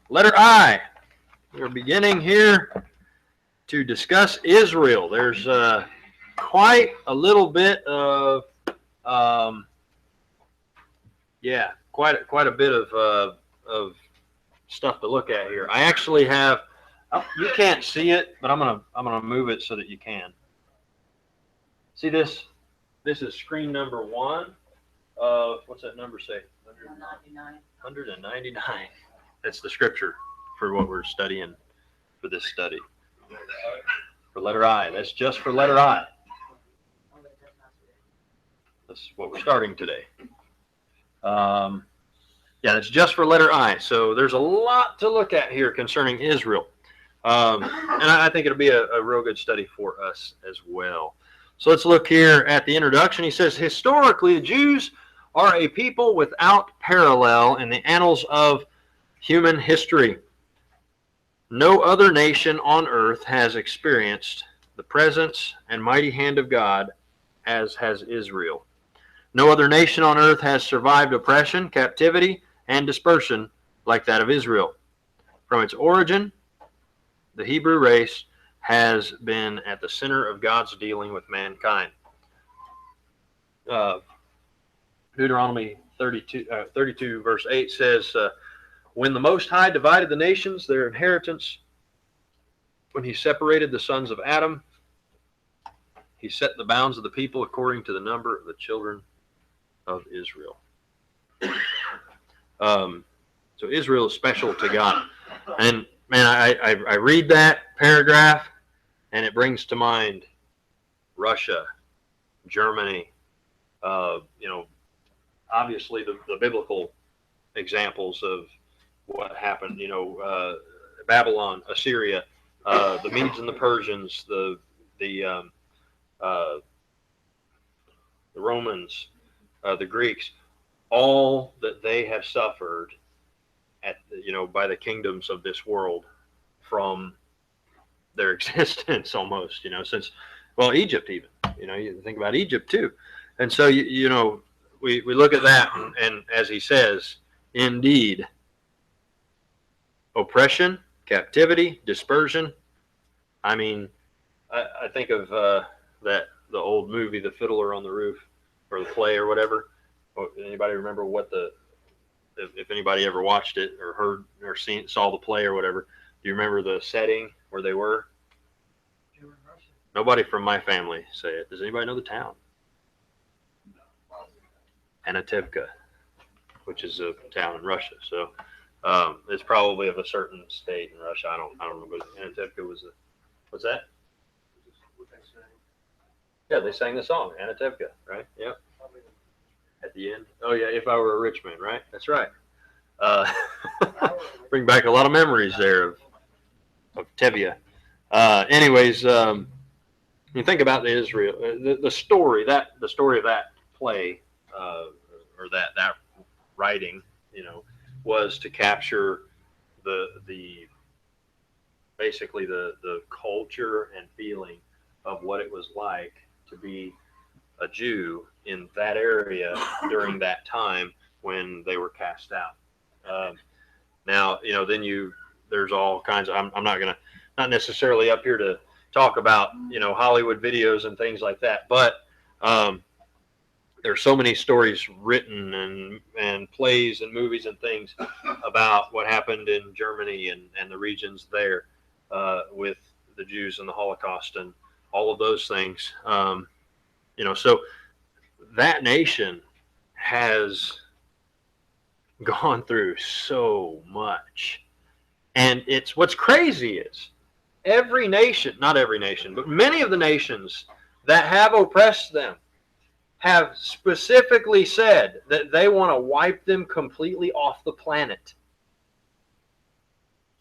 Letter I. We're beginning here to discuss Israel. There's quite a little bit of, quite a bit of stuff to look at here. I actually have. You can't see it, but I'm gonna move it so that you can. See this? This is screen number 1 of, what's that number say? 199. 199. That's the scripture for what we're studying for this study. For letter I. That's just for letter I. That's what we're starting today. That's just for letter I. So there's a lot to look at here concerning Israel. And I think it'll be a real good study for us as well. So let's look here at the introduction. He says, historically, the Jews are a people without parallel in the annals of human history. No other nation on earth has experienced the presence and mighty hand of God as has Israel. No other nation on earth has survived oppression, captivity, and dispersion like that of Israel. From its origin, the Hebrew race has been at the center of God's dealing with mankind. Deuteronomy 32 verse 8 says, when the Most High divided the nations, their inheritance, when he separated the sons of Adam, he set the bounds of the people according to the number of the children of Israel. So Israel is special to God. And man, I read that paragraph, and it brings to mind Russia, Germany, obviously the biblical examples of what happened, Babylon, Assyria, the Medes and the Persians, the Romans, the Greeks, all that they have suffered by the kingdoms of this world from their existence almost, since, Egypt even, you think about Egypt too. And so, we look at that and as he says, indeed, oppression, captivity, dispersion. I mean, I think of the old movie, The Fiddler on the Roof, or the play or whatever. Anybody remember if anybody ever watched it or heard or saw the play or whatever? Do you remember the setting where they were? Nobody from my family say it. Does anybody know the town? Anatevka, which is a town in Russia. So it's probably of a certain state in Russia. I don't know, but Anatevka was what's that? Yeah, they sang the song Anatevka, right? Yeah. At the end. Oh yeah, If I Were a Rich Man, right? That's right. Bring back a lot of memories there of Tevye. Anyways, you think about the story of that play, or that writing, was to capture basically the culture and feeling of what it was like to be a Jew in that area during that time when they were cast out. Now, then there's all kinds of, I'm not necessarily up here to talk about, Hollywood videos and things like that, but there's so many stories written and plays and movies and things about what happened in Germany and the regions there with the Jews and the Holocaust and all of those things. So that nation has gone through so much. And what's crazy is not every nation, but many of the nations that have oppressed them have specifically said that they want to wipe them completely off the planet.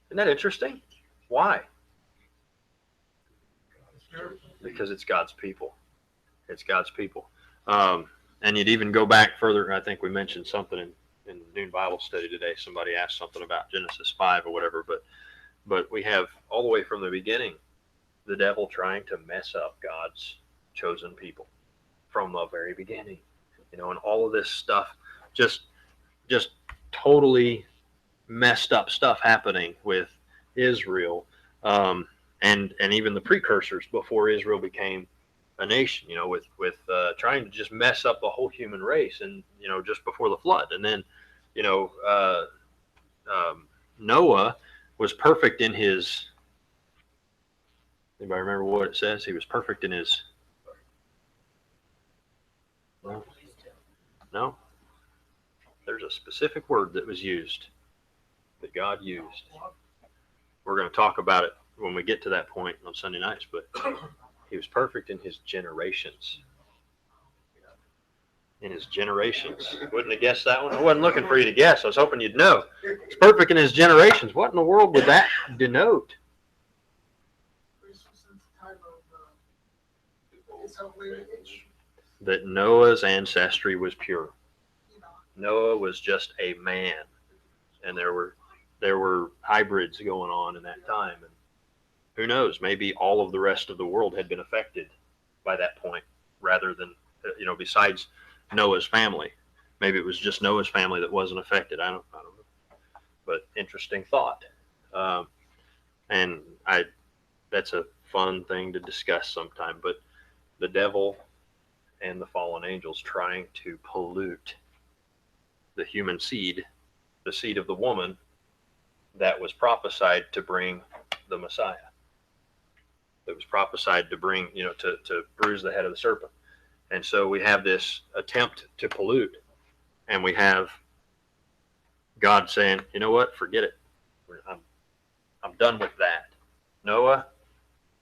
Isn't that interesting? Why? Because it's God's people. It's God's people. And you'd even go back further. I think we mentioned something in the noon Bible study today. Somebody asked something about Genesis 5 or whatever, but we have all the way from the beginning, the devil trying to mess up God's chosen people from the very beginning, and all of this stuff just totally messed up stuff happening with Israel, and even the precursors before Israel became a nation. With trying to just mess up the whole human race, and just before the flood, and then Noah was perfect in his. Anybody remember what it says? He was perfect in his. No. There's a specific word that was used, that God used. We're going to talk about it when we get to that point on Sunday nights, but he was perfect in his generations. In his generations. Wouldn't have guessed that one? I wasn't looking for you to guess. I was hoping you'd know. He's perfect in his generations. What in the world would that denote? That Noah's ancestry was pure. Noah was just a man, and there were hybrids going on in that time, and who knows, maybe all of the rest of the world had been affected by that point, rather than besides Noah's family. Maybe it was just Noah's family that wasn't affected. I don't know, but interesting thought, and that's a fun thing to discuss sometime. But the devil and the fallen angels trying to pollute the human seed, the seed of the woman that was prophesied to bring the Messiah, that was prophesied to bring, to bruise the head of the serpent. And so we have this attempt to pollute, and we have God saying, you know what, forget it. I'm done with that. Noah,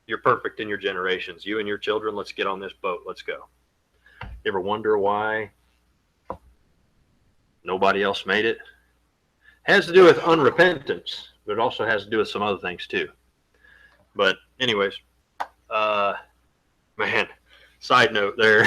you're perfect in your generations. You and your children, let's get on this boat. Let's go. You ever wonder why nobody else made it? It has to do with unrepentance, but it also has to do with some other things too. But anyways, man, side note there.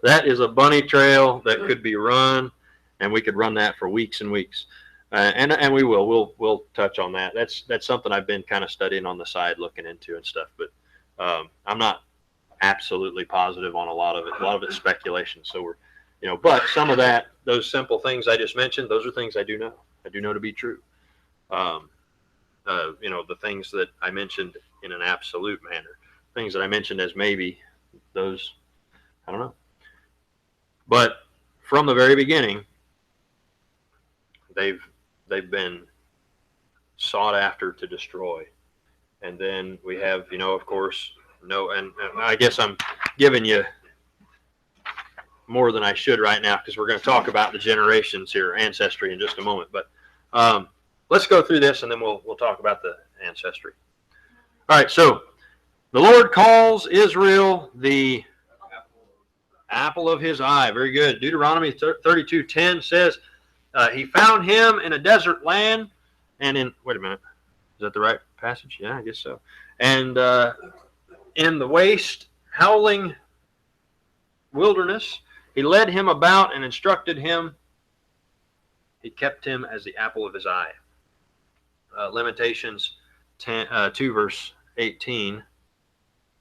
That is a bunny trail that could be run, and we could run that for weeks and weeks. And we will. We'll touch on that. That's something I've been kind of studying on the side, looking into and stuff. But I'm not absolutely positive on a lot of it. A lot of it's speculation. So we're, but some of that, those simple things I just mentioned, those are things I do know. I do know to be true. The things that I mentioned in an absolute manner, things that I mentioned as maybe, those, I don't know. But from the very beginning, they've been sought after to destroy. And then we have, of course, and I guess I'm giving you more than I should right now, because we're going to talk about the generations here, ancestry, in just a moment. But let's go through this, and then we'll talk about the ancestry. All right, so the Lord calls Israel the apple of his eye. Very good. Deuteronomy 32:10 says, he found him in a desert land, and wait a minute, is that the right passage? Yeah, I guess so. And in the waste, howling wilderness, he led him about and instructed him. He kept him as the apple of his eye. Lamentations 2 verse 18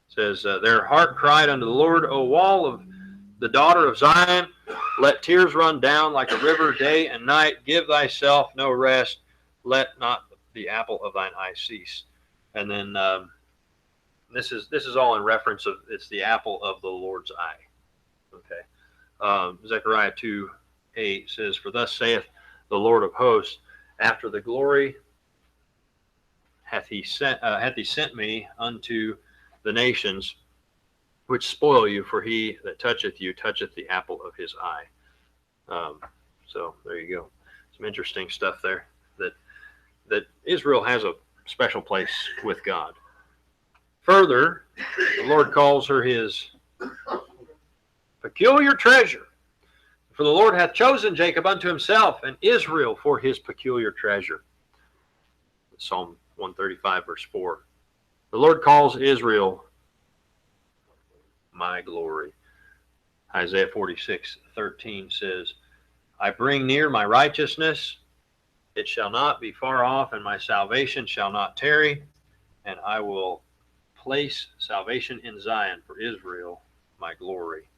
says, their heart cried unto the Lord, O wall of the daughter of Zion, let tears run down like a river day and night. Give thyself no rest. Let not the apple of thine eye cease. And then this is all in reference of, it's the apple of the Lord's eye. Okay. Zechariah 2:8 says, for thus saith the Lord of hosts, after the glory hath he sent me unto the nations, which spoil you, for he that toucheth you toucheth the apple of his eye. So there you go. Some interesting stuff there, that Israel has a special place with God. Further, the Lord calls her his peculiar treasure. For the Lord hath chosen Jacob unto himself, and Israel for his peculiar treasure. Psalm 135 verse 4. The Lord calls Israel my glory. Isaiah 46:13 says, I bring near my righteousness, it shall not be far off, and my salvation shall not tarry, and I will place salvation in Zion for Israel, my glory.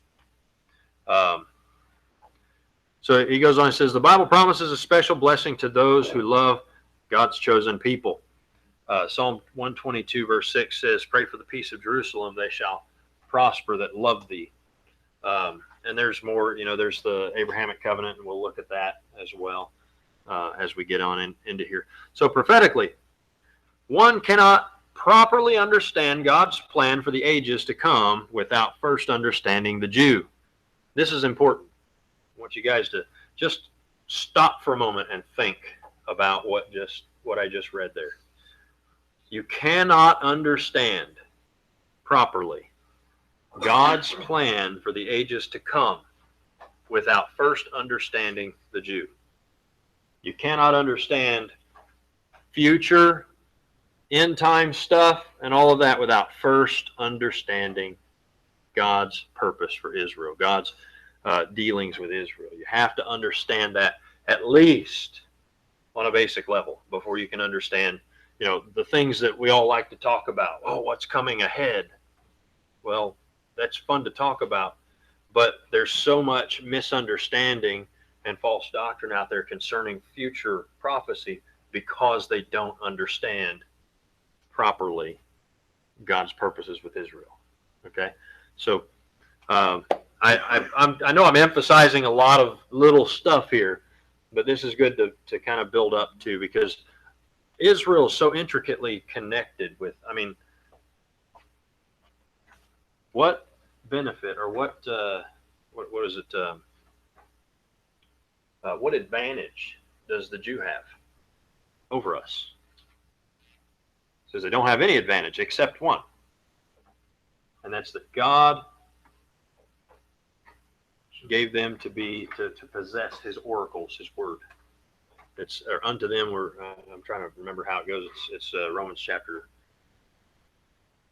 So he goes on and says, the Bible promises a special blessing to those who love God's chosen people. Psalm 122 verse 6 says, pray for the peace of Jerusalem, they shall prosper that love thee. And there's more, there's the Abrahamic covenant, and we'll look at that as well as we get on into here. So prophetically, one cannot properly understand God's plan for the ages to come without first understanding the Jew. This is important. I want you guys to just stop for a moment and think about what I just read there. You cannot understand properly God's plan for the ages to come without first understanding the Jew. You cannot understand future end time stuff and all of that without first understanding God's purpose for Israel, God's dealings with Israel. You have to understand that at least on a basic level before you can understand, the things that we all like to talk about. Oh, what's coming ahead? Well, that's fun to talk about, but there's so much misunderstanding and false doctrine out there concerning future prophecy because they don't understand properly God's purposes with Israel. Okay, so I know I'm emphasizing a lot of little stuff here, but this is good to kind of build up to, because Israel is so intricately connected with, what benefit or what is it? What advantage does the Jew have over us? It says they don't have any advantage except one, and that's that God gave them to possess His oracles, His word. It's unto them were. I'm trying to remember how it goes. It's Romans chapter.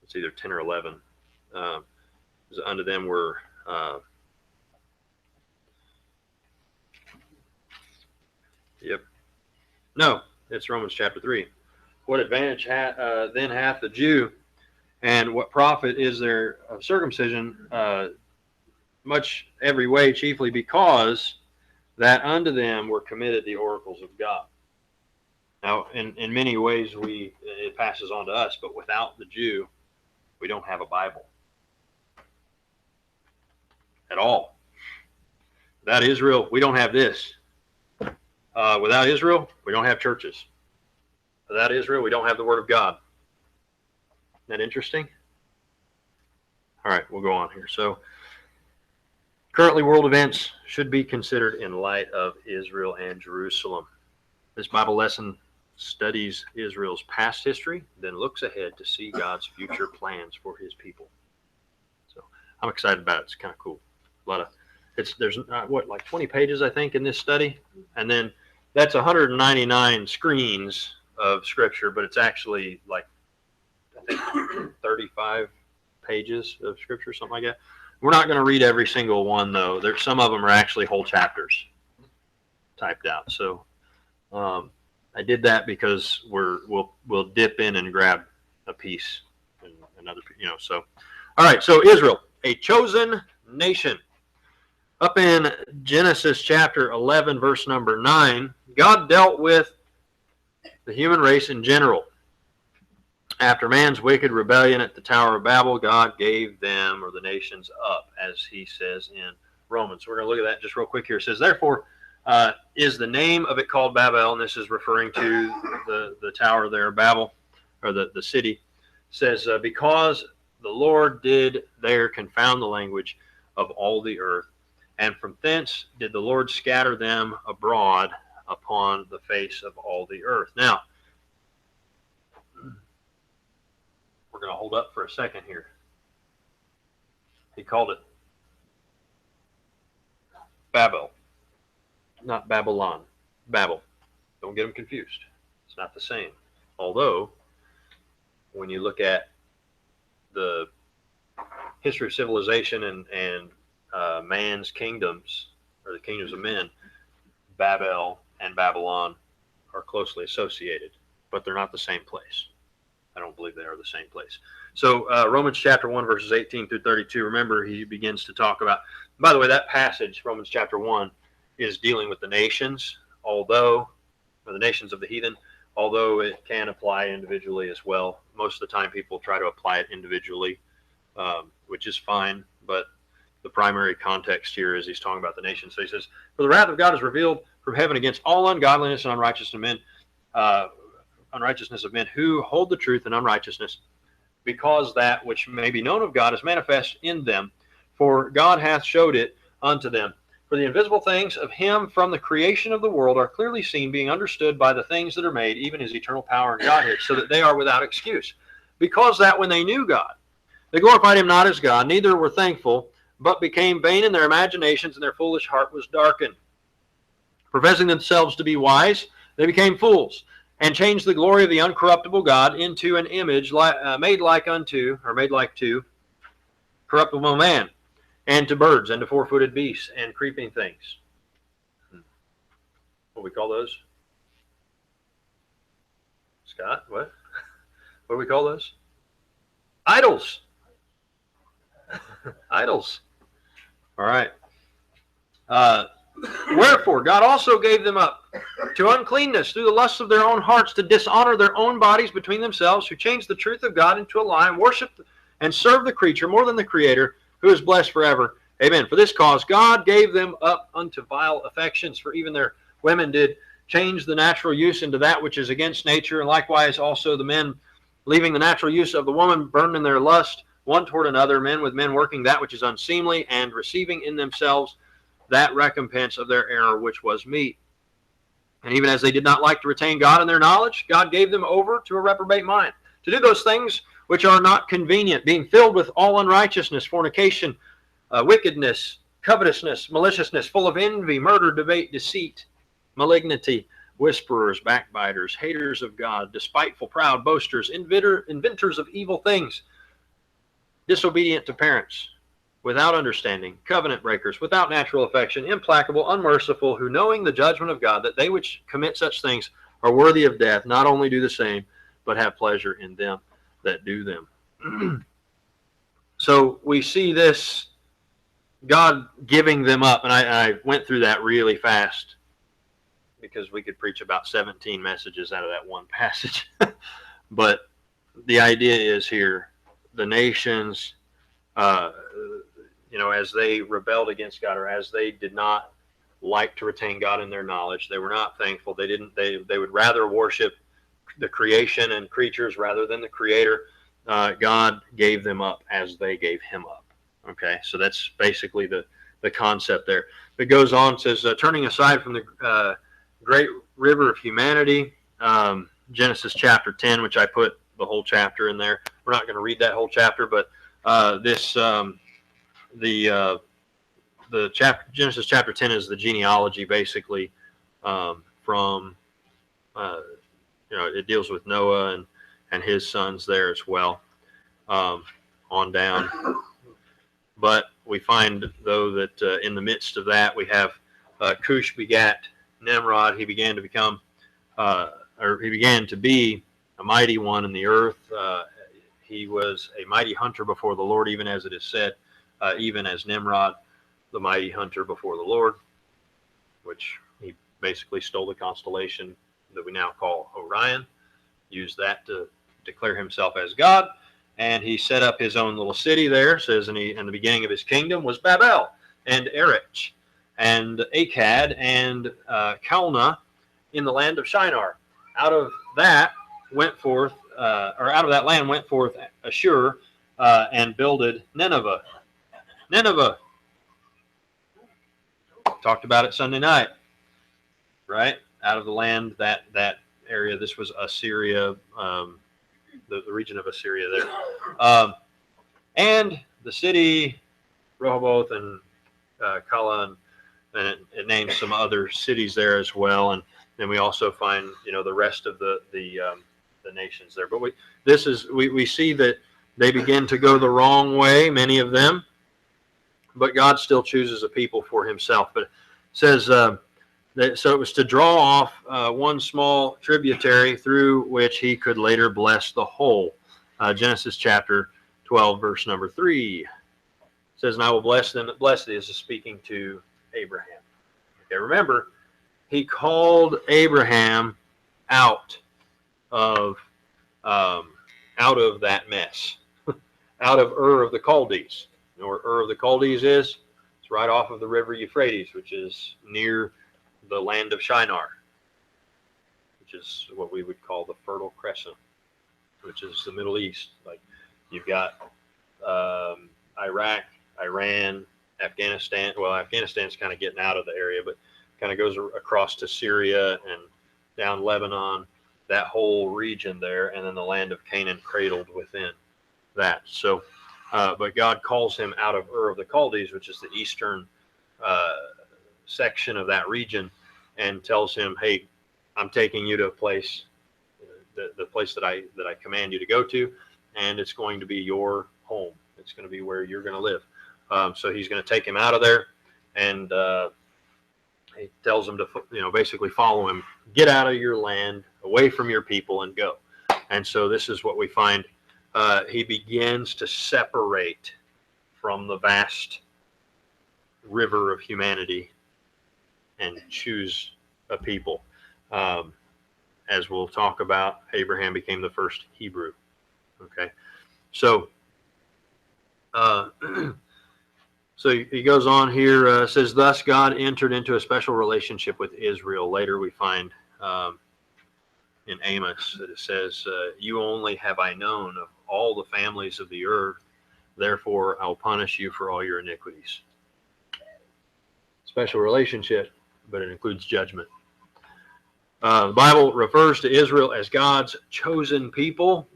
It's either 10 or 11. Unto them were. Yep. No, it's Romans chapter 3. What advantage then hath the Jew, and what profit is there of circumcision? Much every way, chiefly because that unto them were committed the oracles of God. Now, in many ways, it passes on to us, but without the Jew, we don't have a Bible at all. Without Israel, we don't have this. Without Israel, we don't have churches. Without Israel, we don't have the Word of God. Isn't that interesting? All right, we'll go on here. So, currently, world events should be considered in light of Israel and Jerusalem. This Bible lesson studies Israel's past history, then looks ahead to see God's future plans for His people. So I'm excited about it. It's kind of cool. There's like 20 pages, I think, in this study, and then that's 199 screens of Scripture, but it's actually like, I think, 35 pages of Scripture, something like that. We're not going to read every single one, though. Some of them are actually whole chapters typed out. So I did that because we'll dip in and grab a piece and another, So, all right. So Israel, a chosen nation. Up in Genesis chapter 11, verse number 9, God dealt with the human race in general. After man's wicked rebellion at the Tower of Babel, God gave them, or the nations, up, as He says in Romans. So we're going to look at that just real quick here. It says, therefore, is the name of it called Babel, and this is referring to the tower there, Babel, or the city. It says, because the Lord did there confound the language of all the earth, and from thence did the Lord scatter them abroad upon the face of all the earth. Now, we're going to hold up for a second here. He called it Babel, not Babylon. Babel. Don't get them confused. It's not the same. Although, when you look at the history of civilization and man's kingdoms, or the kingdoms of men, Babel and Babylon are closely associated, but they're not the same place. I don't believe they are the same place. So Romans chapter 1, verses 18 through 32, remember he begins to talk about, by the way, that passage, Romans chapter 1, is dealing with the nations, although, or the nations of the heathen, although it can apply individually as well. Most of the time people try to apply it individually, which is fine, but the primary context here is he's talking about the nation. So he says, for the wrath of God is revealed from heaven against all ungodliness and unrighteousness of men who hold the truth in unrighteousness, because that which may be known of God is manifest in them, for God hath showed it unto them. For the invisible things of him from the creation of the world are clearly seen, being understood by the things that are made, even his eternal power and Godhead, so that they are without excuse. Because that when they knew God, they glorified him not as God, neither were thankful, but became vain in their imaginations, and their foolish heart was darkened. Professing themselves to be wise, they became fools, and changed the glory of the uncorruptible God into an image made like to corruptible man, and to birds, and to four-footed beasts, and creeping things. What do we call those? Scott, what? What do we call those? Idols. Idols. All right. Wherefore God also gave them up to uncleanness through the lusts of their own hearts, to dishonor their own bodies between themselves, who changed the truth of God into a lie, and worshiped and served the creature more than the Creator, who is blessed forever. Amen. For this cause God gave them up unto vile affections, for even their women did change the natural use into that which is against nature, and likewise also the men, leaving the natural use of the woman, burned in their lust one toward another, men with men, working that which is unseemly, and receiving in themselves that recompense of their error which was meet. And even as they did not like to retain God in their knowledge, God gave them over to a reprobate mind, to do those things which are not convenient, being filled with all unrighteousness, fornication, wickedness, covetousness, maliciousness, full of envy, murder, debate, deceit, malignity, whisperers, backbiters, haters of God, despiteful, proud, boasters, inventors of evil things, disobedient to parents, without understanding, covenant breakers, without natural affection, implacable, unmerciful, who knowing the judgment of God, that they which commit such things are worthy of death, not only do the same, but have pleasure in them that do them. So we see this, God giving them up, and I went through that really fast because we could preach about 17 messages out of that one passage. But the idea is here, the nations, as they rebelled against God, or as they did not like to retain God in their knowledge, they were not thankful. They would rather worship the creation and creatures rather than the Creator. God gave them up as they gave him up. Okay, so that's basically the concept there. It goes on, says, turning aside from the great river of humanity, Genesis chapter 10, which I put the whole chapter in there. We're not going to read that whole chapter, but the chapter, Genesis chapter 10, is the genealogy, basically, from it deals with Noah and his sons there as well, on down. But we find, though, that in the midst of that, we have Cush begat Nimrod. He began to become, he began to be a mighty one in the earth. He was a mighty hunter before the Lord, even as it is said, even as Nimrod, the mighty hunter before the Lord, which he basically stole the constellation that we now call Orion, used that to declare himself as God, and he set up his own little city there. It says in the beginning of his kingdom was Babel, and Erech, and Akkad, and Calneh in the land of Shinar. Out of that land went forth Ashur, and builded Nineveh. Nineveh. Talked about it Sunday night, right? Out of the land, that area. This was Assyria, the region of Assyria there. And the city, Rehoboth and Kala, and it names some other cities there as well. And then we also find, the rest of the nations there. But we see that they begin to go the wrong way, many of them, but God still chooses a people for himself. But it says, so it was to draw off one small tributary through which he could later bless the whole. Genesis chapter 12, verse number 3. It says, and I will bless them that bless thee. This is speaking to Abraham. Okay, remember, he called Abraham out of that mess, out of Ur of the Chaldees. You know where Ur of the Chaldees is? It's right off of the river Euphrates, which is near the land of Shinar, which is what we would call the Fertile Crescent, which is the Middle East. Like you've got Iraq, Iran, Afghanistan. Well, Afghanistan's kind of getting out of the area, but kind of goes across to Syria and down Lebanon, that whole region there, and then the land of Canaan cradled within that. So, but God calls him out of Ur of the Chaldees, which is the eastern section of that region, and tells him, "Hey, I'm taking you to a place, the place that I command you to go to, and it's going to be your home. It's going to be where you're going to live." So he's going to take him out of there, and he tells him to, basically follow him, get out of your land, away from your people, and go. And so this is what we find. He begins to separate from the vast river of humanity and choose a people. As we'll talk about, Abraham became the first Hebrew. Okay, so so he goes on here, says, thus God entered into a special relationship with Israel. Later we find in Amos that it says, you only have I known of all the families of the earth, therefore I'll punish you for all your iniquities. Special relationship, but it includes judgment. The Bible refers to Israel as God's chosen people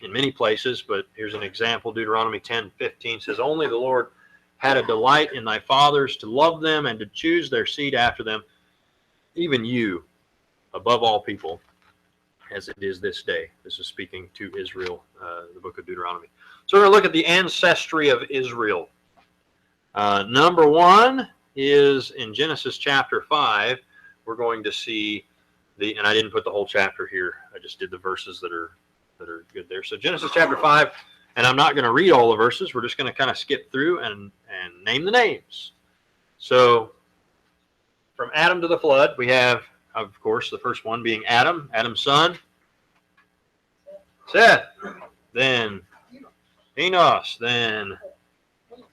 in many places, but here's an example. Deuteronomy 10:15 says, only the Lord had a delight in thy fathers to love them and to choose their seed after them, even you, above all people, as it is this day. This is speaking to Israel, the book of Deuteronomy. So we're going to look at the ancestry of Israel. Number one is in Genesis chapter 5. We're going to see and I didn't put the whole chapter here. I just did the verses that are good there. So Genesis chapter 5, and I'm not going to read all the verses. We're just going to kind of skip through and name the names. So from Adam to the flood, we have, of course, the first one being Adam, Adam's son, Seth, then Enos, then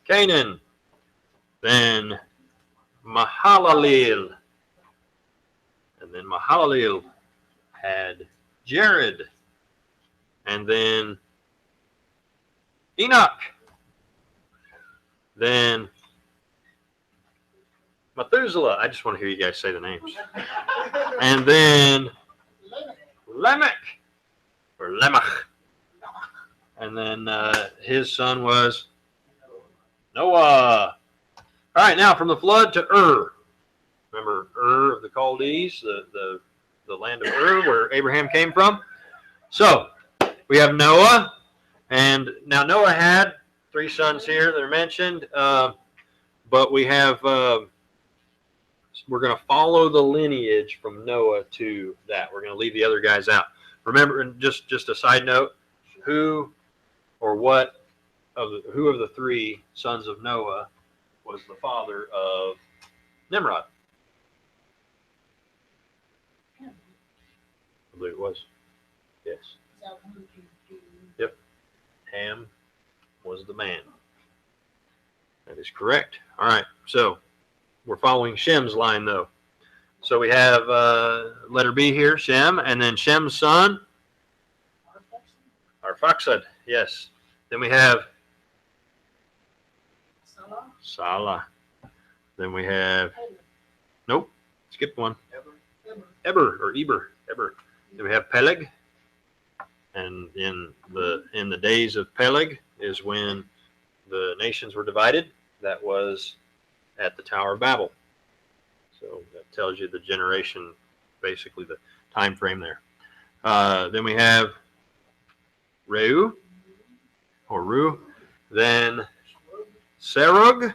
Canaan, then Mahalalel, and then Mahalalel had Jared, and then Enoch, then Methuselah. I just want to hear you guys say the names. And then Lamech, or Lamech. And then his son was Noah. All right, now from the flood to Ur. Remember Ur of the Chaldees, the land of Ur, where Abraham came from. So we have Noah, and now Noah had 3 sons here that are mentioned, but we have, we're going to follow the lineage from Noah to that. We're going to leave the other guys out. Remember, and just a side note, who of the 3 sons of Noah was the father of Nimrod? I believe it was. Yes. Yep. Ham was the man. That is correct. All right. So we're following Shem's line, though. So we have letter B here, Shem, and then Shem's son, Arphaxad. Yes. Then we have Salah. Then we have, nope, skipped one. Eber. Then we have Peleg. And in the days of Peleg is when the nations were divided. That was at the Tower of Babel. So that tells you the generation, basically the time frame there. Then we have Reu, then Serug,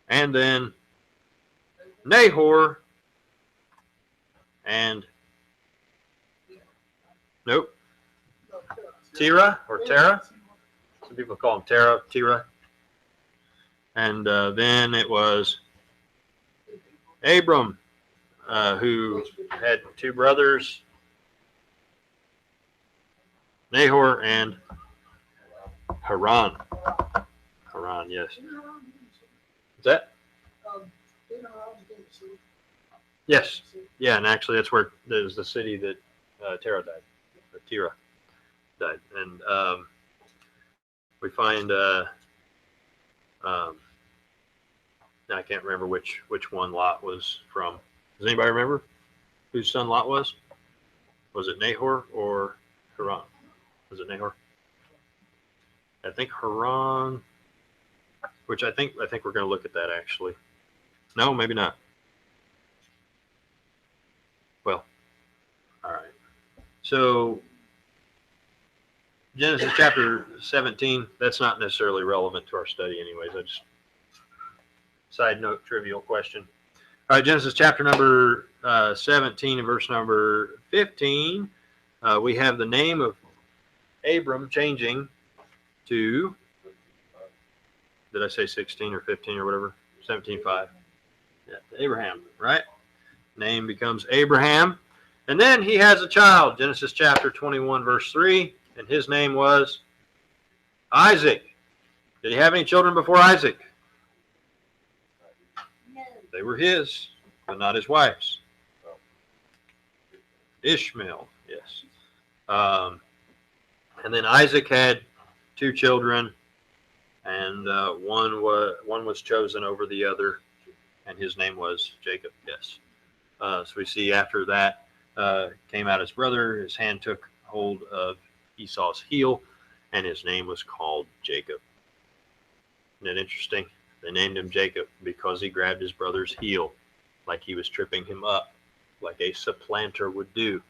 and then Nahor, and nope, Terah or Terah. Some people call him Terah. And then it was Abram, who had two brothers, Nahor and Haran. Haran, yes. Is that? Yes. Yeah, and actually that's where there's the city that Terah died, or Terah died. And we find, now I can't remember which one Lot was from. Does anybody remember whose son Lot was? Was it Nahor or Haran? Was it Nahor? I think Haran, which I think we're going to look at that actually. No, maybe not. Well, all right. So Genesis chapter 17, that's not necessarily relevant to our study anyways. I just, side note, trivial question. All right, Genesis chapter number 17 and verse number 15. We have the name of Abram changing to, did I say 16 or 15 or whatever? 17:5. Yeah, Abraham, right? Name becomes Abraham. And then he has a child, Genesis chapter 21, verse 3, and his name was Isaac. Did he have any children before Isaac? No. They were his, but not his wife's. Ishmael, yes. And then Isaac had two children, and one was chosen over the other, and his name was Jacob, yes. So we see after that came out his brother, his hand took hold of Esau's heel, and his name was called Jacob. Isn't that interesting? They named him Jacob because he grabbed his brother's heel like he was tripping him up, like a supplanter would do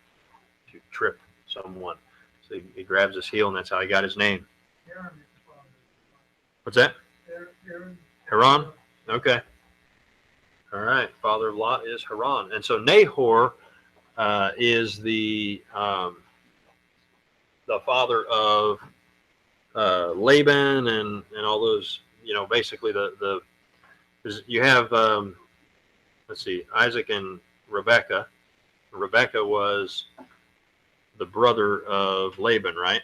to trip someone. So he grabs his heel, and that's how he got his name. What's that? Haran? Okay. All right. Father of Lot is Haran. And so Nahor is the father of Laban and all those, basically you have, let's see, Isaac and Rebekah. Rebekah was the brother of Laban, right?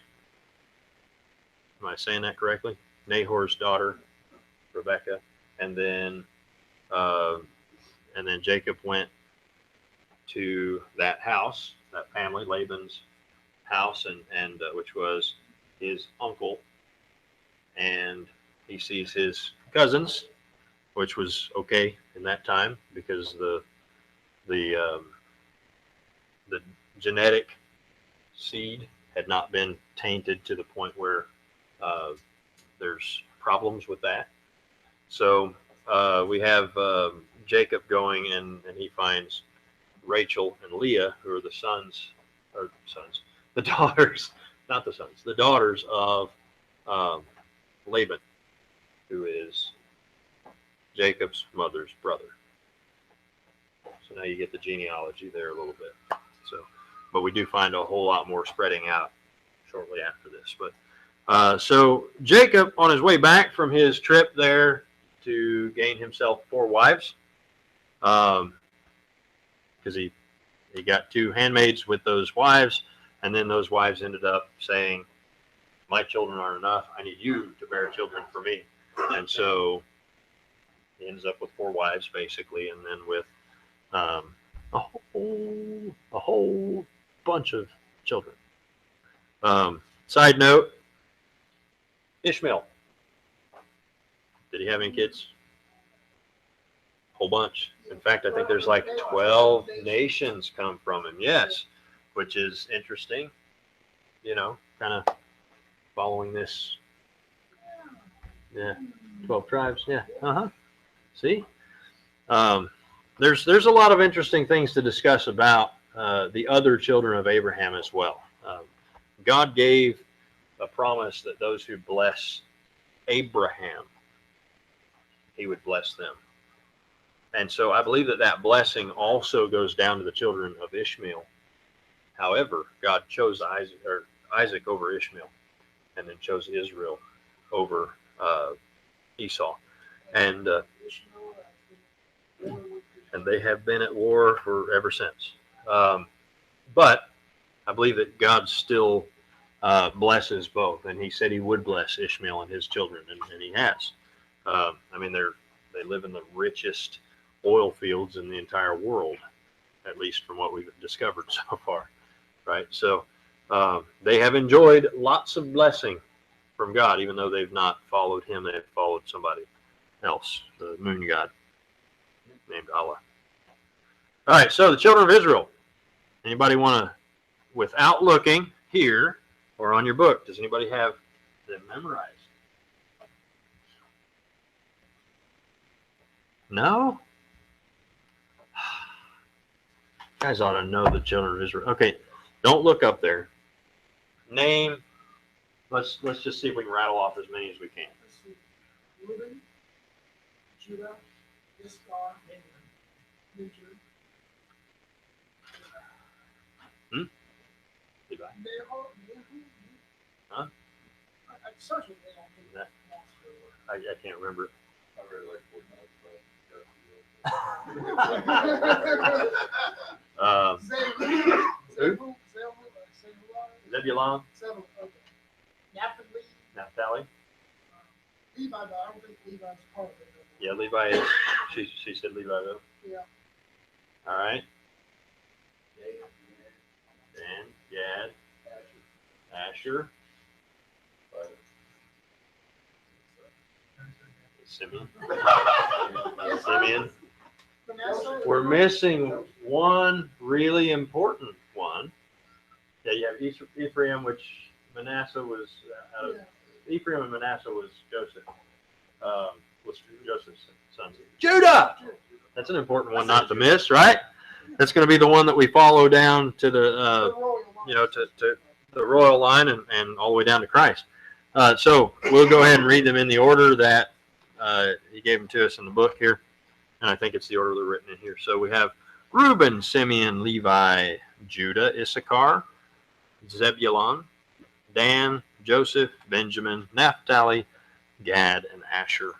Am I saying that correctly? Nahor's daughter, Rebekah, and then Jacob went to that house, that family, Laban's house, and which was his uncle, and he sees his cousins, which was okay in that time because the genetic seed had not been tainted to the point where there's problems with that. So we have Jacob going, and he finds Rachel and Leah, who are the daughters, not the sons, the daughters of Laban, who is Jacob's mother's brother. So now you get the genealogy there a little bit. So, but we do find a whole lot more spreading out shortly after this. But so Jacob, on his way back from his trip there to gain himself 4 wives, because he got 2 handmaids with those wives, and then those wives ended up saying, "My children aren't enough. I need you to bear children for me." And so he ends up with 4 wives, basically, and then with a whole bunch of children. Side note, Ishmael. Did he have any kids? Whole bunch. In fact, I think there's like 12 nations come from him. Yes, which is interesting. Kind of following this. Yeah, 12 tribes. Yeah. See, there's a lot of interesting things to discuss about the other children of Abraham as well. God gave a promise that those who bless Abraham, he would bless them. And so I believe that blessing also goes down to the children of Ishmael. However, God chose Isaac over Ishmael, and then chose Israel over Esau. And and they have been at war for ever since. But I believe that God still blesses both, and He said He would bless Ishmael and his children, and He has. I mean, they live in the richest oil fields in the entire world, at least from what we've discovered so far, right? So they have enjoyed lots of blessing from God, even though they've not followed Him. They have followed somebody else, the moon god named Allah. All right, so the children of Israel. Anybody want to, without looking here or on your book, does anybody have them memorized? No? You guys ought to know the children of Israel. Okay, don't look up there. Name. Let's just see if we can rattle off as many as we can. Let's see. Reuben, Judah, Issachar, Benjamin, Levi. Huh? I searched it. I can't remember it. I really like 49, Zebulon. Naphtali. Naphtali. Levi, but I don't think Levi's part of it. Yeah, Levi is. She said Levi though. Yeah. All right. Dan, Gad, Asher, Simeon. Simeon. We're missing one really important one. Yeah, you have Ephraim, which Manasseh was out of. Ephraim and Manasseh was Joseph. Was Joseph's sons. Judah. That's an important one not to miss, right? That's going to be the one that we follow down to the, to the royal line and all the way down to Christ. So we'll go ahead and read them in the order that He gave them to us in the book here. And I think it's the order they're written in here. So we have Reuben, Simeon, Levi, Judah, Issachar, Zebulon, Dan, Joseph, Benjamin, Naphtali, Gad, and Asher.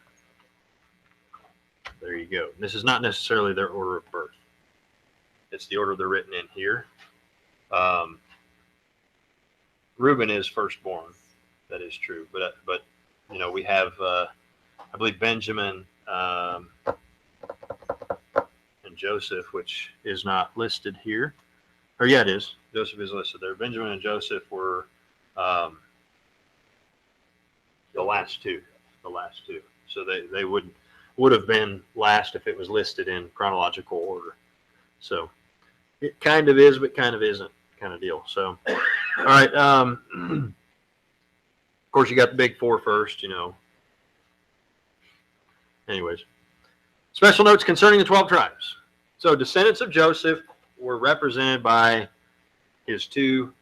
There you go. This is not necessarily their order of birth. It's the order they're written in here. Reuben is firstborn. That is true. But we have, I believe, Benjamin and Joseph, which is not listed here. Or yeah, it is. Joseph is listed there. Benjamin and Joseph were the last two. So they would have been last if it was listed in chronological order. So it kind of is, but kind of isn't, kind of deal. So, all right. Of course, you got the big four first, Anyways, special notes concerning the 12 tribes. So descendants of Joseph were represented by his two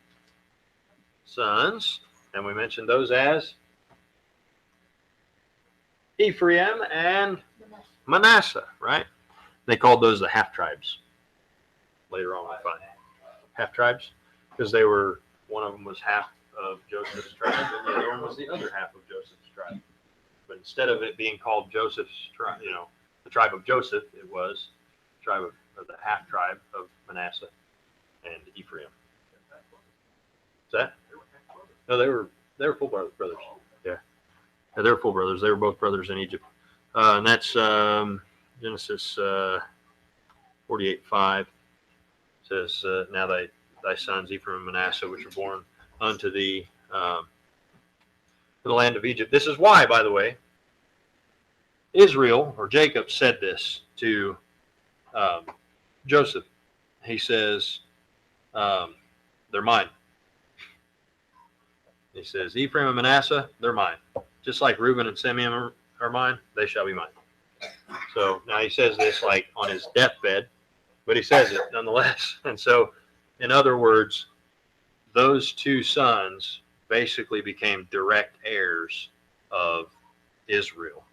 sons, and we mentioned those as Ephraim and Manasseh, right? They called those the half tribes. Later on, we find half tribes because they were, one of them was half of Joseph's tribe, and the other one was the other half of Joseph's tribe. But instead of it being called Joseph's tribe, the tribe of Joseph, it was the tribe of the half tribe of Manasseh and Ephraim. Is that? No, they were full brothers. Yeah, they were full brothers. They were both brothers in Egypt, and that's Genesis 48:5 says, "Now thy sons Ephraim and Manasseh, which were born unto thee, the land of Egypt." This is why, by the way, Israel or Jacob said this to Joseph. He says, "They're mine." He says, "Ephraim and Manasseh, they're mine. Just like Reuben and Simeon are mine, they shall be mine." So now he says this like on his deathbed, but he says it nonetheless. And so, in other words, those two sons basically became direct heirs of Israel.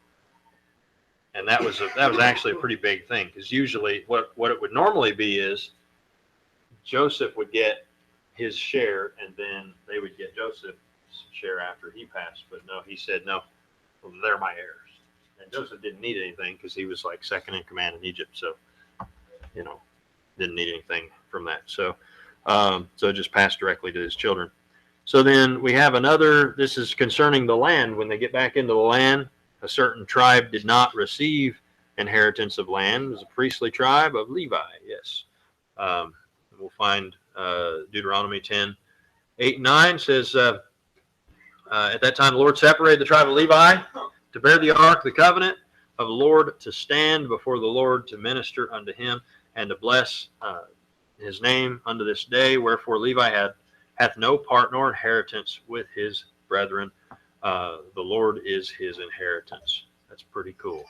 And that was actually a pretty big thing, because usually what it would normally be is Joseph would get his share and then they would get Joseph's share after he passed. But no, he said, no, they're my heirs. And Joseph didn't need anything because he was like second in command in Egypt. So you know, didn't need anything from that. So, so it just passed directly to his children. So then we have another, this is concerning the land. When they get back into the land, a certain tribe did not receive inheritance of land. It was a priestly tribe of Levi, yes. We'll find Deuteronomy 10, 8 and 9 says, at that time the Lord separated the tribe of Levi to bear the ark of the covenant of the Lord, to stand before the Lord, to minister unto him, and to bless his name unto this day. Wherefore Levi hath no part nor inheritance with his brethren. The Lord is his inheritance. That's pretty cool.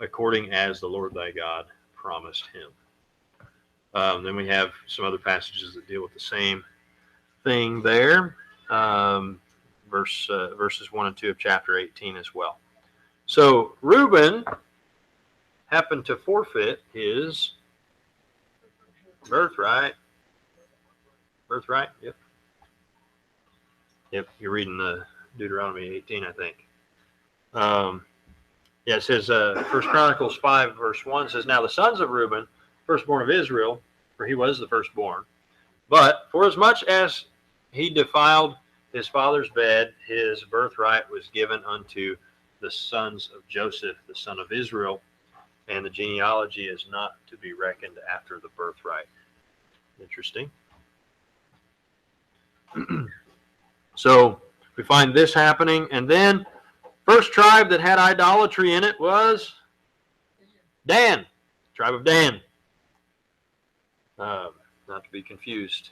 According as the Lord thy God promised him. Then we have some other passages that deal with the same thing there. Verses 1 and 2 of chapter 18 as well. So Reuben happened to forfeit his birthright. Birthright? Yep. Yep, you're reading the Deuteronomy 18, I think. Yeah, it says, 1 Chronicles 5, verse 1 says, now the sons of Reuben, firstborn of Israel, for he was the firstborn, but forasmuch as he defiled his father's bed, his birthright was given unto the sons of Joseph, the son of Israel, and the genealogy is not to be reckoned after the birthright. Interesting. So we find this happening, and then first tribe that had idolatry in it was Dan, tribe of Dan. Not to be confused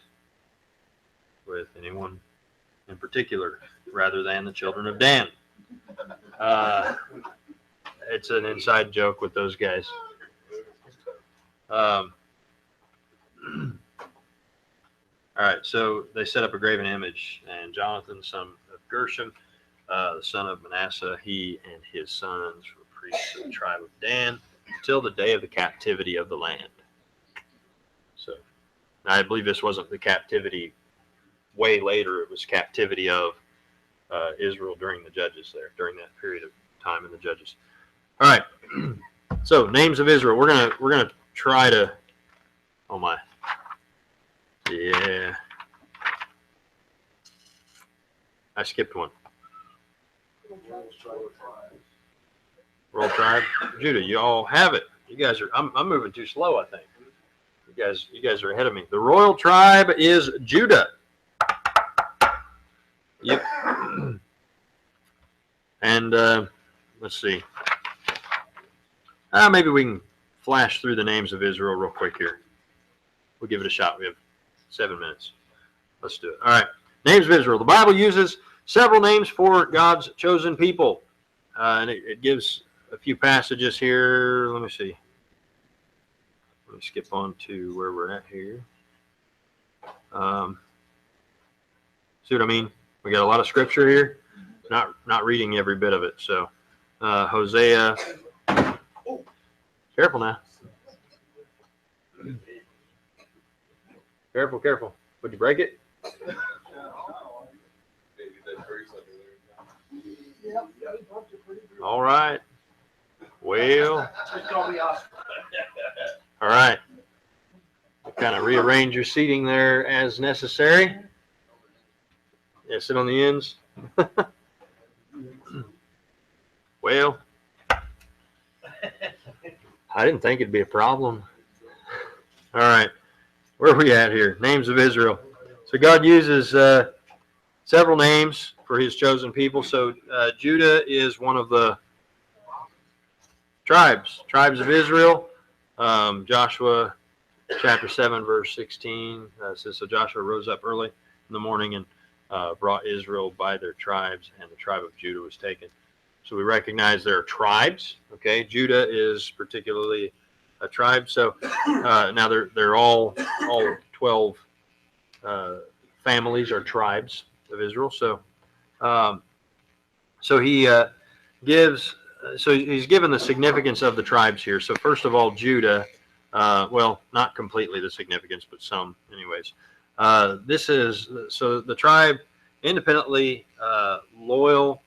with anyone in particular, rather than the children of Dan. It's an inside joke with those guys. All right, so they set up a graven image, and Jonathan, son of Gershom, the son of Manasseh, he and his sons were priests of the tribe of Dan until the day of the captivity of the land. So I believe this wasn't the captivity way later. It was captivity of Israel during the Judges there, during that period of time in the Judges. All right. So names of Israel. We're gonna try to. Oh my. Yeah. I skipped one. Royal tribe. Judah, you all have it. You guys are. I'm moving too slow, I think. You guys are ahead of me. The royal tribe is Judah. Yep. And let's see. Maybe we can flash through the names of Israel real quick here. We'll give it a shot. We have 7 minutes. Let's do it. All right. Names of Israel. The Bible uses several names for God's chosen people. And it gives a few passages here. Let me see. Let me skip on to where we're at here. See what I mean? We got a lot of scripture here. Not reading every bit of it. So Hosea. Careful now. Careful. Would you break it? All right. Well. All right. Kind of rearrange your seating there as necessary. Yeah, sit on the ends. Well, I didn't think it'd be a problem. All right. Where are we at here? Names of Israel. So God uses several names for his chosen people. So Judah is one of the tribes of Israel. Joshua chapter 7, verse 16 says, so Joshua rose up early in the morning and brought Israel by their tribes, and the tribe of Judah was taken. So we recognize there are tribes. Okay, Judah is particularly a tribe. So now they're all 12 families or tribes of Israel. So so he gives. So he's given the significance of the tribes here. So first of all, Judah. Well, not completely the significance, but some, anyways. This is so the tribe independently loyal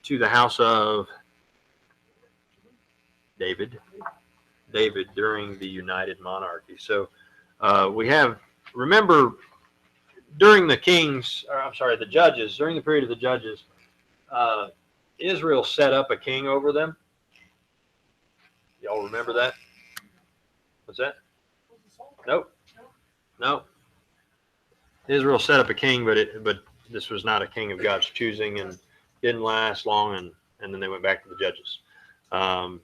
to the house of David during the united monarchy. So we have, remember, during the the judges, during the period of the judges, Israel set up a king over them. Y'all remember that? What's that? Nope. No. Israel set up a king, but this was not a king of God's choosing, and didn't last long, and then they went back to the judges. Now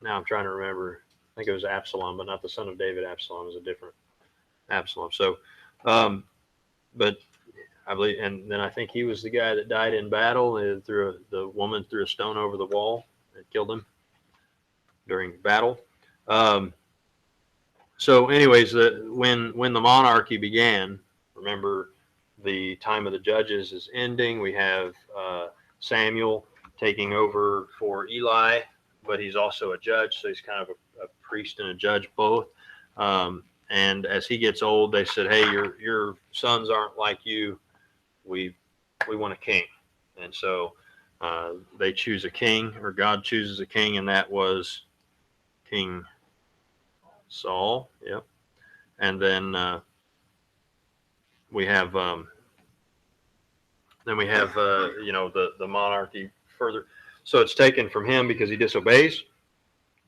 I'm trying to remember. I think it was Absalom, but not the son of David. Absalom is a different Absalom. So, but I believe, and then I think he was the guy that died in battle. The woman threw a stone over the wall and killed him during battle. So, anyways, when the monarchy began, remember the time of the judges is ending. We have Samuel taking over for Eli, but he's also a judge, so he's kind of a priest and a judge both. And as he gets old, they said, "Hey, your sons aren't like you. We want a king." And so they choose a king, or God chooses a king, and that was King Saul. Yep. And then we have the monarchy further. So it's taken from him because he disobeys,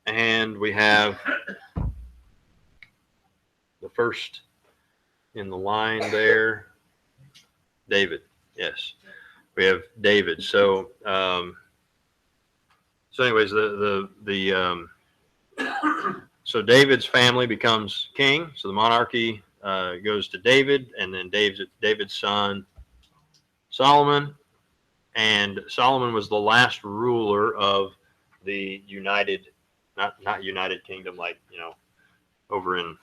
and we have the first in the line there, David. Yes, we have David. So anyways, so David's family becomes king. So the monarchy goes to David, and then David's son Solomon, and Solomon was the last ruler of the united, not United Kingdom, like over in.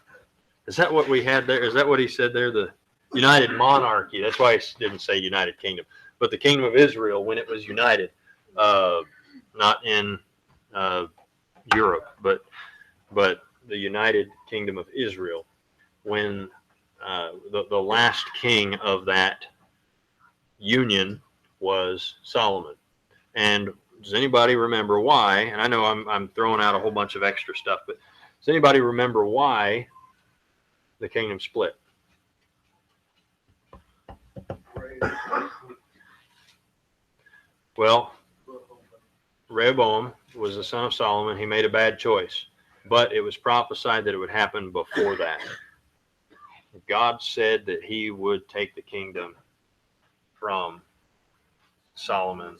Is that what we had there? Is that what he said there? The united monarchy. That's why he didn't say United Kingdom, but the kingdom of Israel when it was united, not in Europe, but the United Kingdom of Israel, when the last king of that union was Solomon. And does anybody remember why? And I know I'm throwing out a whole bunch of extra stuff, but does anybody remember why the kingdom split? Well, Rehoboam was the son of Solomon. He made a bad choice, but it was prophesied that it would happen before that. God said that he would take the kingdom from Solomon,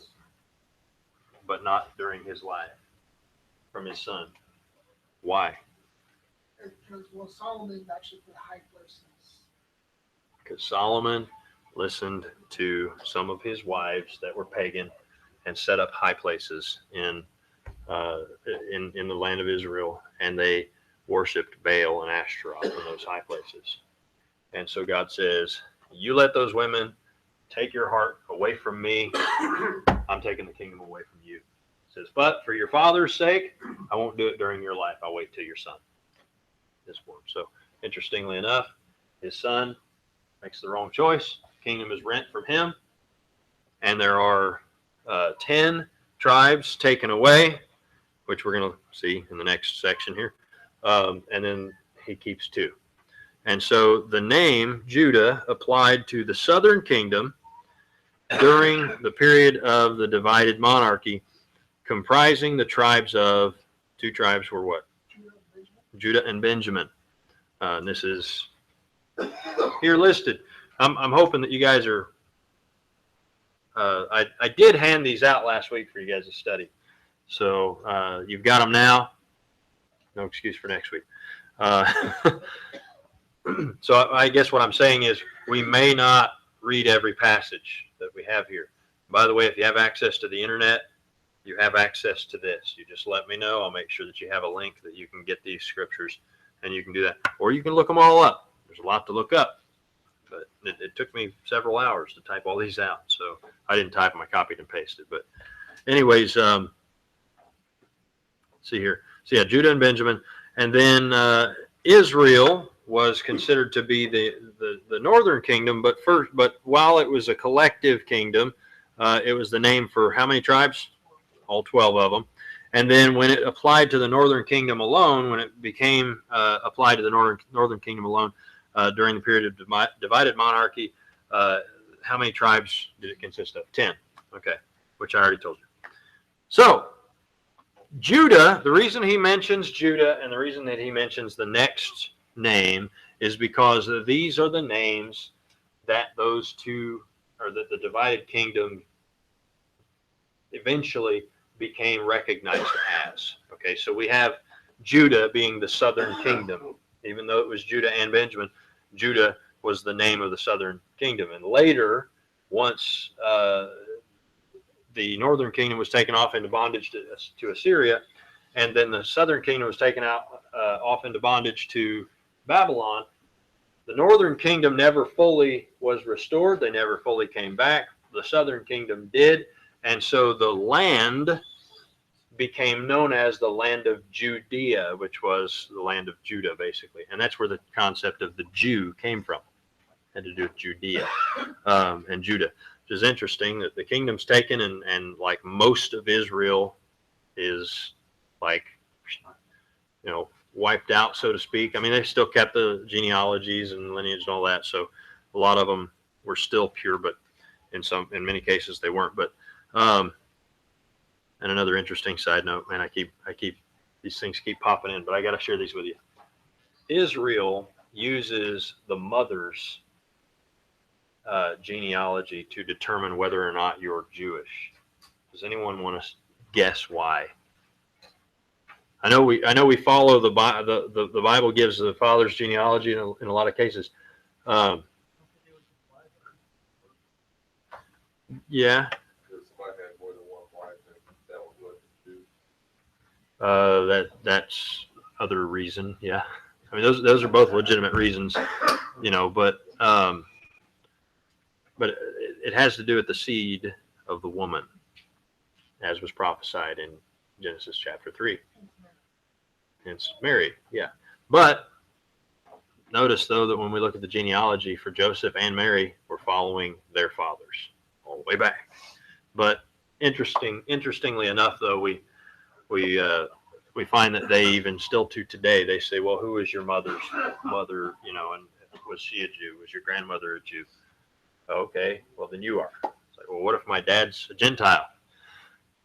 but not during his life, from his son. Why? Because Solomon actually put high places. Because Solomon listened to some of his wives that were pagan and set up high places in the land of Israel, and they worshipped Baal and Ashtaroth in those high places. And so God says, "You let those women take your heart away from me. I'm taking the kingdom away from you." He says, "But for your father's sake, I won't do it during your life. I'll wait till your son is born." So interestingly enough, his son makes the wrong choice. Kingdom is rent from him, and there are 10 tribes taken away, which we're going to see in the next section here. And then he keeps 2. And so the name Judah applied to the southern kingdom during the period of the divided monarchy, comprising the tribes of 2 tribes were what? Judah and Benjamin. And this is here listed. I'm hoping that you guys are. I did hand these out last week for you guys to study, so you've got them now. No excuse for next week. So I guess what I'm saying is we may not read every passage that we have here. By the way, if you have access to the internet, you have access to this. You just let me know. I'll make sure that you have a link that you can get these scriptures, and you can do that. Or you can look them all up. There's a lot to look up. But it took me several hours to type all these out. So I didn't type them. I copied and pasted. But anyways, see here. So yeah, Judah and Benjamin. And then Israel was considered to be the northern kingdom. But while it was a collective kingdom, it was the name for how many tribes? All 12 of them. And then when it applied to the northern kingdom alone, when it became applied to the northern kingdom alone during the period of divided monarchy, how many tribes did it consist of? 10. Okay, which I already told you. So Judah, the reason he mentions Judah and the reason that he mentions the next name is because these are the names that those two, or that the divided kingdom eventually became recognized as. Okay, so we have Judah being the southern kingdom. Even though it was Judah and Benjamin, Judah was the name of the southern kingdom. And later, once the northern kingdom was taken off into bondage to Assyria, and then the southern kingdom was taken off into bondage to Babylon, the northern kingdom never fully was restored. They never fully came back. The southern kingdom did. And so the land became known as the land of Judea, which was the land of Judah, basically. And that's where the concept of the Jew came from. It had to do with Judea and Judah, which is interesting that the kingdom's taken and like most of Israel is like, wiped out, so to speak. I mean, they still kept the genealogies and lineage and all that. So a lot of them were still pure, but in many cases they weren't. But, and another interesting side note, man, I keep these things keep popping in, but I got to share these with you. Israel uses the mother's genealogy to determine whether or not you're Jewish. Does anyone want to guess why? I know we follow the Bible gives the father's genealogy in a lot of cases. Yeah. That's other reason. Yeah. I mean, those are both legitimate reasons, but it has to do with the seed of the woman, as was prophesied in Genesis chapter 3. Hence Mary, yeah. But notice, though, that when we look at the genealogy for Joseph and Mary, we're following their fathers all the way back. But interestingly enough, though, we find that they even still to today, they say, well, who is your mother's mother, and was she a Jew? Was your grandmother a Jew? Okay, well, then you are. It's like, well, what if my dad's a Gentile?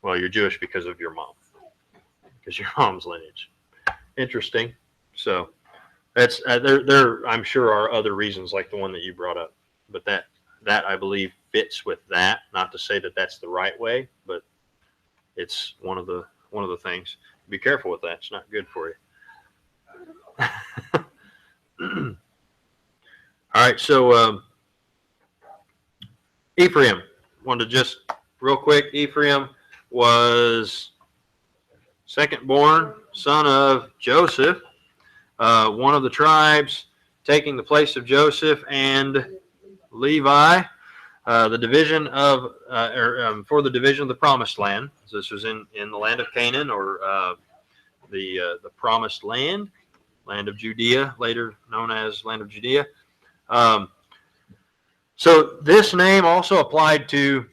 Well, you're Jewish because of your mom, because your mom's lineage. Interesting. So that's there. I'm sure are other reasons like the one that you brought up, but that I believe fits with that. Not to say that that's the right way, but it's one of the things. Be careful with that. It's not good for you. All right. So Ephraim, wanted to just real quick. Ephraim was second born son of Joseph, one of the tribes taking the place of Joseph and Levi, the division of for the division of the promised land. So this was in the land of Canaan, or the promised land of Judea, later known as land of Judea. So this name also applied to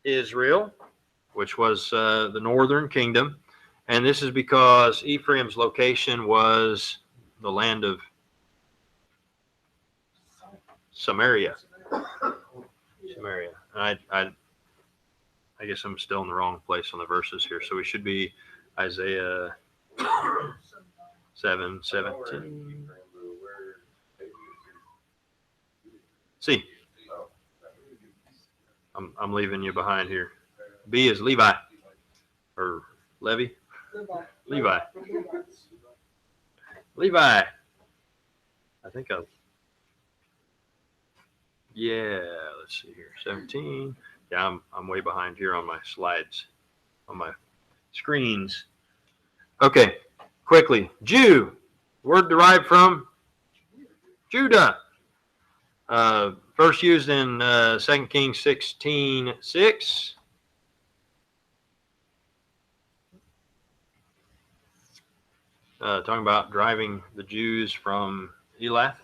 Israel, which was the northern kingdom. And this is because Ephraim's location was the land of Samaria. And I guess I'm still in the wrong place on the verses here. So we should be Isaiah 7:17. See, I'm leaving you behind here. B is Levi, or Levi. Levi. I think let's see here. 17. Yeah, I'm way behind here on my slides, on my screens. Okay, quickly. Jew, word derived from Judah. First used in 2 Kings 16:6. Talking about driving the Jews from Elath.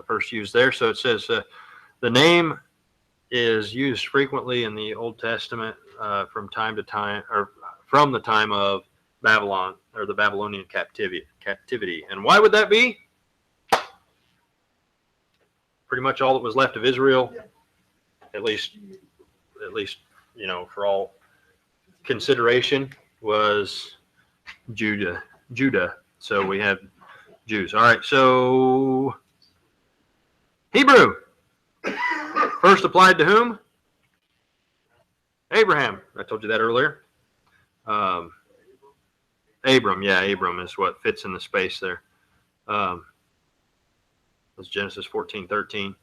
First used there. So it says the name is used frequently in the Old Testament from time to time, or from the time of Babylon, or the Babylonian captivity. And why would that be? Pretty much all that was left of Israel, at least, for all consideration, was Judah. So we have Jews. All right, so Hebrew. First applied to whom? Abraham. I told you that earlier. Abram, yeah, Abram is what fits in the space there. That's Genesis 14:13.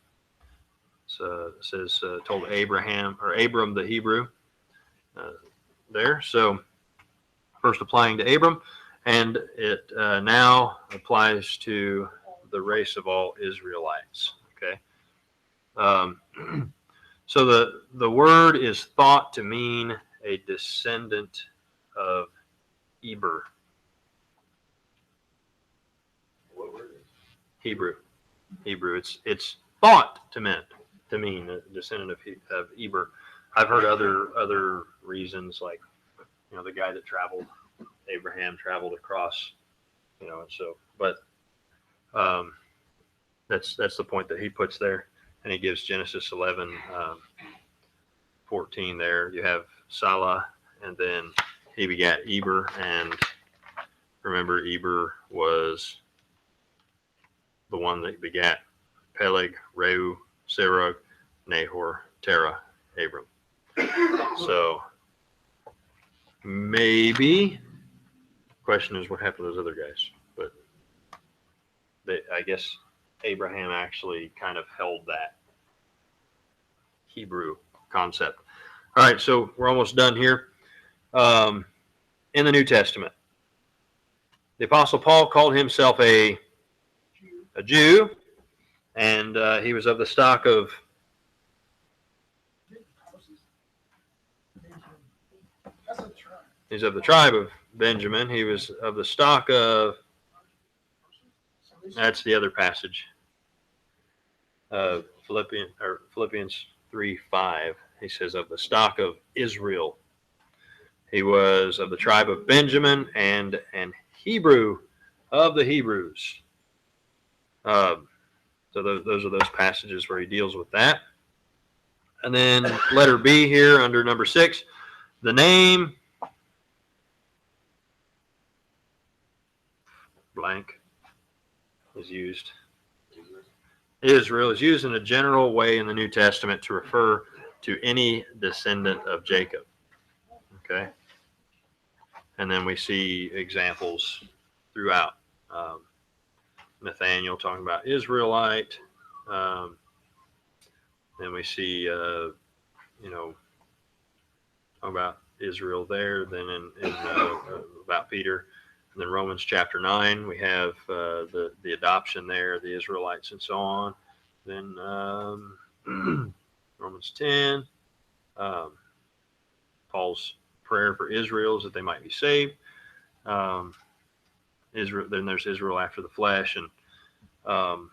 So it says, told Abraham, or Abram the Hebrew, there. So first applying to Abram, and it now applies to the race of all Israelites. Okay. So the word is thought to mean a descendant of Eber. What word? Hebrew. It's thought to mean a descendant of Eber. I've heard other reasons, like the guy that Abraham traveled across, and so, but that's the point that he puts there, and he gives Genesis 11:14 there. You have Salah, and then he begat Eber, and remember, Eber was the one that begat Peleg, Reu, Serug, Nahor, Terah, Abram. So maybe question is what happened to those other guys, but I guess Abraham actually kind of held that Hebrew concept. All right, so we're almost done here. In the New Testament, the Apostle Paul called himself a Jew, and he was of the stock of He's of the tribe of Benjamin. He was of the stock of, that's the other passage, Philippians 3:5. He says, of the stock of Israel. He was of the tribe of Benjamin, and Hebrew of the Hebrews. So those are those passages where he deals with that. And then letter B here under number 6, the name blank is used. Israel is used in a general way in the New Testament to refer to any descendant of Jacob. Okay. And then we see examples throughout. Nathaniel talking about Israelite. Then we see, talking about Israel there. Then in about Peter. And then Romans chapter 9, we have the adoption there, the Israelites and so on. Then Romans 10, Paul's prayer for Israel is that they might be saved. Israel. Then there's Israel after the flesh, and all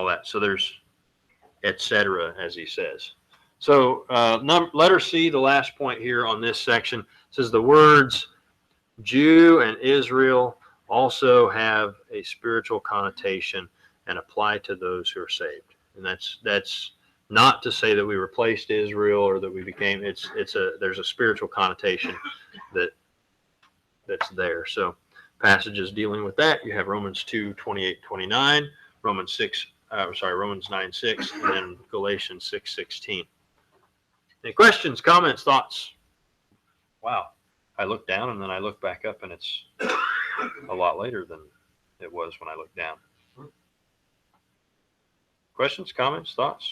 that. So there's etc. as he says. So letter C, the last point here on this section, says the words Jew and Israel also have a spiritual connotation and apply to those who are saved. And that's not to say that we replaced Israel or that we became. There's a spiritual connotation that's there. So passages dealing with that, you have Romans 2:28-29, Romans 9:6, and then Galatians 6:16. Any questions, comments, thoughts? Wow. I looked down and then I looked back up, and it's a lot later than it was when I looked down. Questions, comments, thoughts?